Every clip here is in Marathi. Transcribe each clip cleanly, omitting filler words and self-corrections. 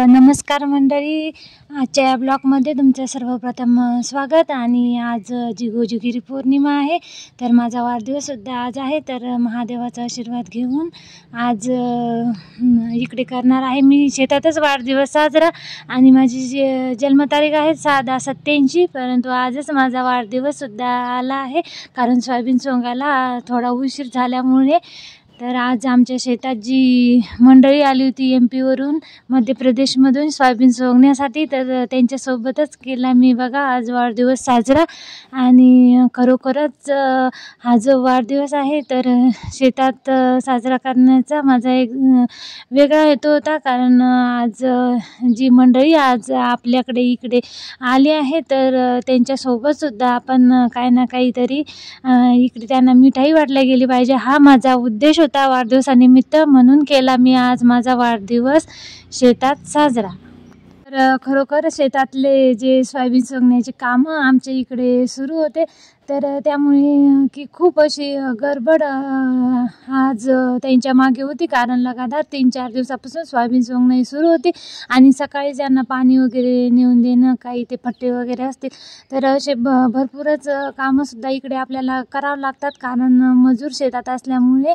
नमस्कार मंडळी, आजच्या या ब्लॉगमध्ये तुमचं सर्वप्रथम स्वागत. आणि आज जिगोजिगिरी पौर्णिमा आहे, तर माझा वाढदिवससुद्धा आज आहे. तर महादेवाचा आशीर्वाद घेऊन आज इकडे करणार आहे मी शेतातच वाढदिवस साजरा. आणि माझी जन्मतारीख आहे 6/10/87, परंतु आजच माझा वाढदिवससुद्धा आला आहे, कारण सोयाबीन सोंगायला थोडा उशीर झाल्यामुळे. तर आज आमच्या शेतात जी मंडळी आली होती MP वरून, मध्य प्रदेशमधून सोयाबीन सोंगण्यासाठी, तर त्यांच्यासोबतच केला मी बघा आज वाढदिवस साजरा. आणि खरोखरच हा जो वाढदिवस आहे तर शेतात साजरा करण्याचा माझा एक वेगळा हेतू होता, कारण आज जी मंडळी आज आपल्याकडे इकडे आली आहे, तर त्यांच्यासोबतसुद्धा आपण काही ना काहीतरी इकडे त्यांना मिठाई वाटल्या गेली पाहिजे, हा माझा उद्देश होता वाढदिवसानिमित्त. म्हणून केला मी आज माझा वाढदिवस शेतात साजरा. तर खरोखर शेतातले जे सोयाबीन सोंगण्याचे कामं आमच्या इकडे सुरू होते, तर त्यामुळे की खूप अशी गडबड आज त्यांच्या मागे होती, कारण लगातार 3-4 दिवसापासून सोयाबीन सोंगणी सुरू होती. आणि सकाळी त्यांना पाणी वगैरे नेऊन देणं, काही ते फट्टे वगैरे असतील, तर असे भरपूरच कामंसुद्धा इकडे आपल्याला करावं लागतात, कारण मजूर शेतात असल्यामुळे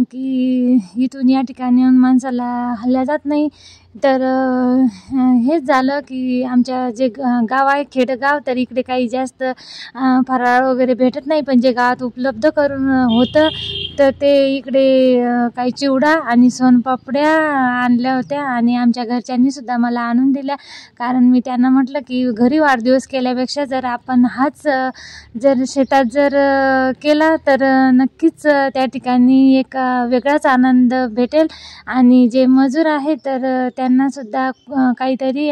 की इथून या ठिकाणी माणसाला हलल्या जात नाही. तर हेच झालं की आमच्या जे गाव आहे खेडेगाव, तर इकडे काही जास्त फराळ वगैरे भेटत नाही, पण जे गावात उपलब्ध करून होतं तर ते इकडे काही चिवडा आणि सोनपापड्या आणल्या होत्या. आणि आमच्या घरच्यांनीसुद्धा मला आणून दिल्या, कारण मी त्यांना म्हटलं की घरी वाढदिवस केल्यापेक्षा जर आपण हाच जर शेतात जर केला तर नक्कीच त्या ठिकाणी एक वेगळाच आनंद भेटेल. आणि जे मजूर आहे तर त्यांनासुद्धा काहीतरी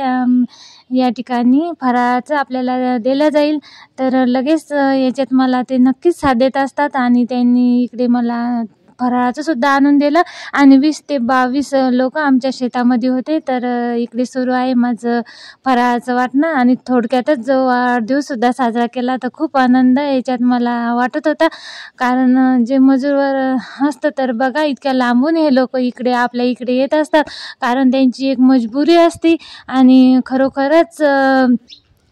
या ठिकाणी फराळाचं आपल्याला दिलं जाईल. तर लगेच याच्यात मला ते नक्कीच साथ देत असतात, आणि त्यांनी इकडे मला फराळाचं सुद्धा आणून दिलं. आणि 20 ते 22 लोक आमच्या शेतामध्ये होते. तर इकडे सुरू आहे माझं फराळाचं वाटणं. आणि थोडक्यातच जो वाढदिवससुद्धा साजरा केला, तर खूप आनंद याच्यात मला वाटत होता, कारण जे मजूरवर असतं तर बघा इतक्या लांबून हे लोक इकडे आपल्या इकडे येत असतात, कारण त्यांची एक मजबुरी असते. आणि खरोखरच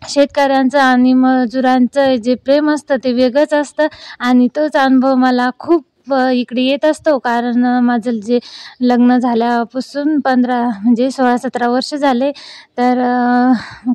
शेतकऱ्यांचं आणि मजुरांचं जे प्रेम असतं ते वेगळंच असतं. आणि तोच अनुभव मला खूप इकडे येत असतो, कारण माझं जे लग्न झाल्यापासून 16-17 वर्ष झाले. तर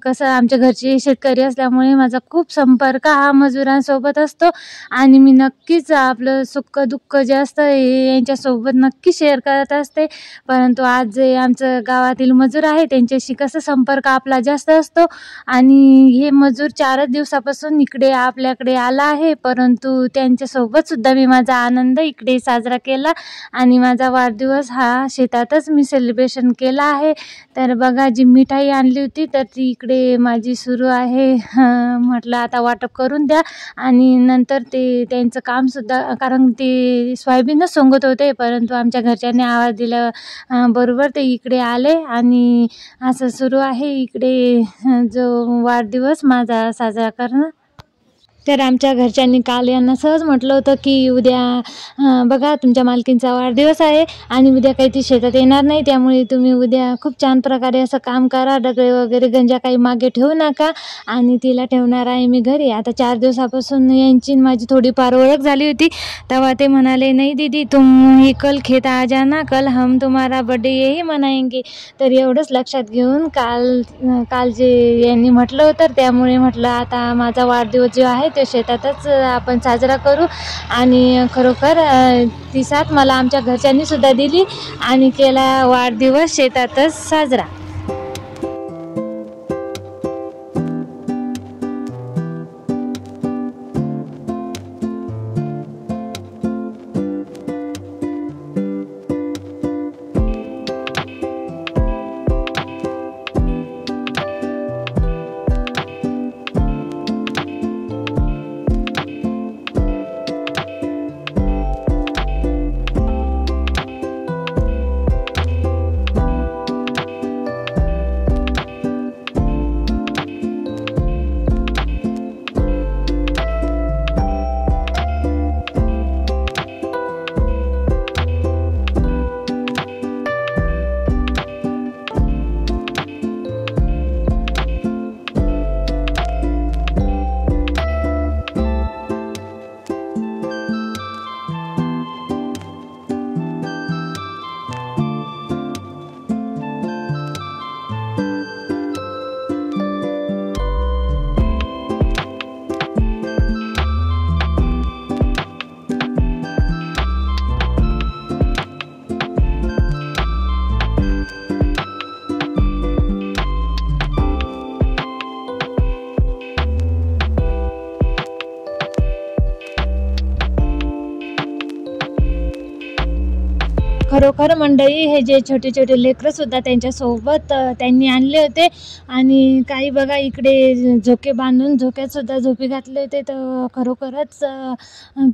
कसं आमच्या घरचे शेतकरी असल्यामुळे माझा खूप संपर्क हा मजुरांसोबत असतो. आणि मी नक्कीच आपलं सुख दुःख जे असतं हे यांच्यासोबत नक्की शेअर करत असते. परंतु आज जे आमचं गावातील मजूर आहे त्यांच्याशी कसं संपर्क आपला जास्त असतो. आणि हे मजूर 4 दिवसापासून इकडे आपल्याकडे आला आहे, परंतु त्यांच्यासोबतसुद्धा मी माझा आनंद इकडे साजरा केला. आणि माझा वाढदिवस हा शेतातच मी सेलिब्रेशन केला आहे. तर बघा जी मिठाई आणली होती तर ती इकडे माझी सुरू आहे. म्हटलं आता वाटप करून द्या. आणि नंतर ते त्यांचं कामसुद्धा, कारण ते सोयाबीनच सोंगत होते, परंतु आमच्या घरच्यांनी आवाज दिला बरोबर ते इकडे आले. आणि असं सुरू आहे इकडे जो वाढदिवस माझा साजरा करणं. तर आमच्या घरच्यांनी काल यांना सहज म्हटलं होतं की उद्या बघा तुमच्या मालकींचा वाढदिवस आहे आणि उद्या काही ती शेतात येणार नाही, त्यामुळे तुम्ही उद्या खूप छान प्रकारे असं काम करा, डगळे वगैरे गंजा काही मागे ठेवू नका. आणि तिला ठेवणार आहे मी घरी. आता 4 दिवसापासून यांची माझी थोडीफार ओळख झाली होती, तेव्हा ते म्हणाले नाही दीदी तुम ही कल खेत आ जाना, कल हम तुम्हारा बर्थडे यही मनाएंगे. तर एवढंच लक्षात घेऊन काल जे यांनी म्हटलं होतं, त्यामुळे म्हटलं आता माझा वाढदिवस जो आहे ते शेतातच आपण साजरा करू. आणि खरोखर ती साथ मला आमच्या घरच्यांनी सुद्धा दिली आणि केला वाढदिवस शेतातच साजरा. खरोखर मंडळी हे जे छोटे छोटे लेकरंसुद्धा त्यांच्यासोबत त्यांनी आणले होते आणि काही बघा इकडे झोके बांधून झोक्यातसुद्धा झोपी घातले होते. तर खरोखरच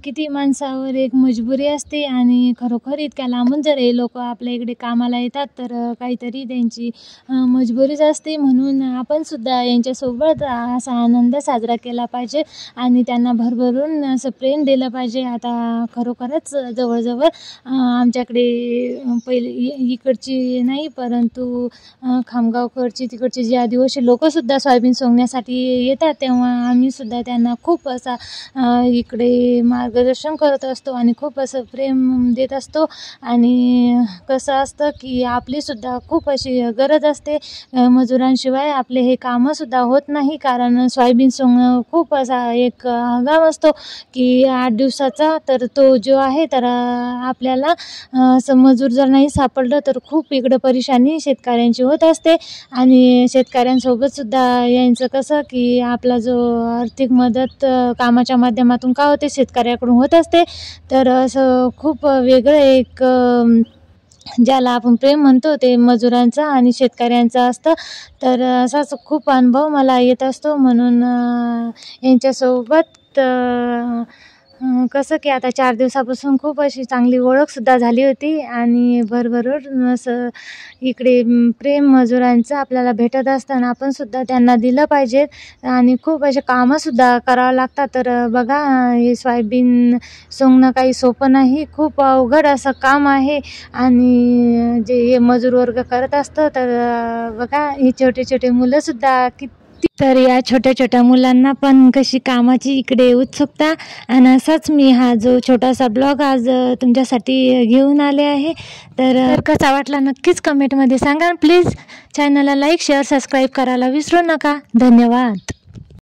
किती माणसावर एक मजबुरी असते आणि खरोखर इतक्या लांबून जर हे लोक आपल्या इकडे कामाला येतात तर काहीतरी त्यांची मजबुरीच असते. म्हणून आपण सुद्धा यांच्यासोबत असा आनंद साजरा केला पाहिजे आणि त्यांना भरभरून असं प्रेम दिलं पाहिजे. आता खरोखरच जवळजवळ आमच्याकडे पहिले इकडची नाही परंतु खामगावकडची तिकडची जे आदिवासी लोकंसुद्धा सोयाबीन सोंगण्यासाठी येतात तेव्हा आम्हीसुद्धा त्यांना खूप असा इकडे मार्गदर्शन करत असतो आणि खूप असं प्रेम देत असतो. आणि कसं असतं की आपलीसुद्धा खूप अशी गरज असते, मजुरांशिवाय आपले हे कामंसुद्धा होत नाही. कारण सोयाबीन सोंगणं खूप असा एक हंगाम असतो की 8 दिवसाचा. तर तो जो आहे तर आपल्याला असं मजूर जर नाही सापडलं तर खूप इकडं परेशानी शेतकऱ्यांची होत असते. आणि शेतकऱ्यांसोबतसुद्धा यांचं कसं की आपला जो आर्थिक मदत कामाच्या माध्यमातून का होते शेतकऱ्याकडून होत असते. तर असं खूप वेगळं एक ज्याला आपण प्रेम म्हणतो ते मजुरांचा आणि शेतकऱ्यांचा असतं. तर असाच खूप अनुभव मला येत असतो. म्हणून यांच्यासोबत कसं की आता 4 दिवसापासून खूप अशी चांगली ओळखसुद्धा झाली होती आणि भरभरून असं इकडे प्रेम मजुरांचं आपल्याला भेटत असताना आपण सुद्धा त्यांना दिलं पाहिजे. आणि खूप असे कामंसुद्धा करावं लागतात. तर बघा हे सोयाबीन सोंगणं काही सोपं नाही, खूप अवघड असं काम आहे. आणि जे हे मजूर वर्ग करत असतं तर बघा ही छोटे छोटे मुलंसुद्धा किती. तर या छोट्या छोट्या मुलांना पण कशी कामाची इकडे उत्सुकता. आणि असाच मी हा जो छोटासा ब्लॉग आज तुमच्यासाठी घेऊन आले आहे. तर कसा वाटला नक्कीच कमेंटमध्ये सांगा. प्लीज चॅनलला लाईक शेअर सबस्क्राईब करायला विसरू नका. धन्यवाद.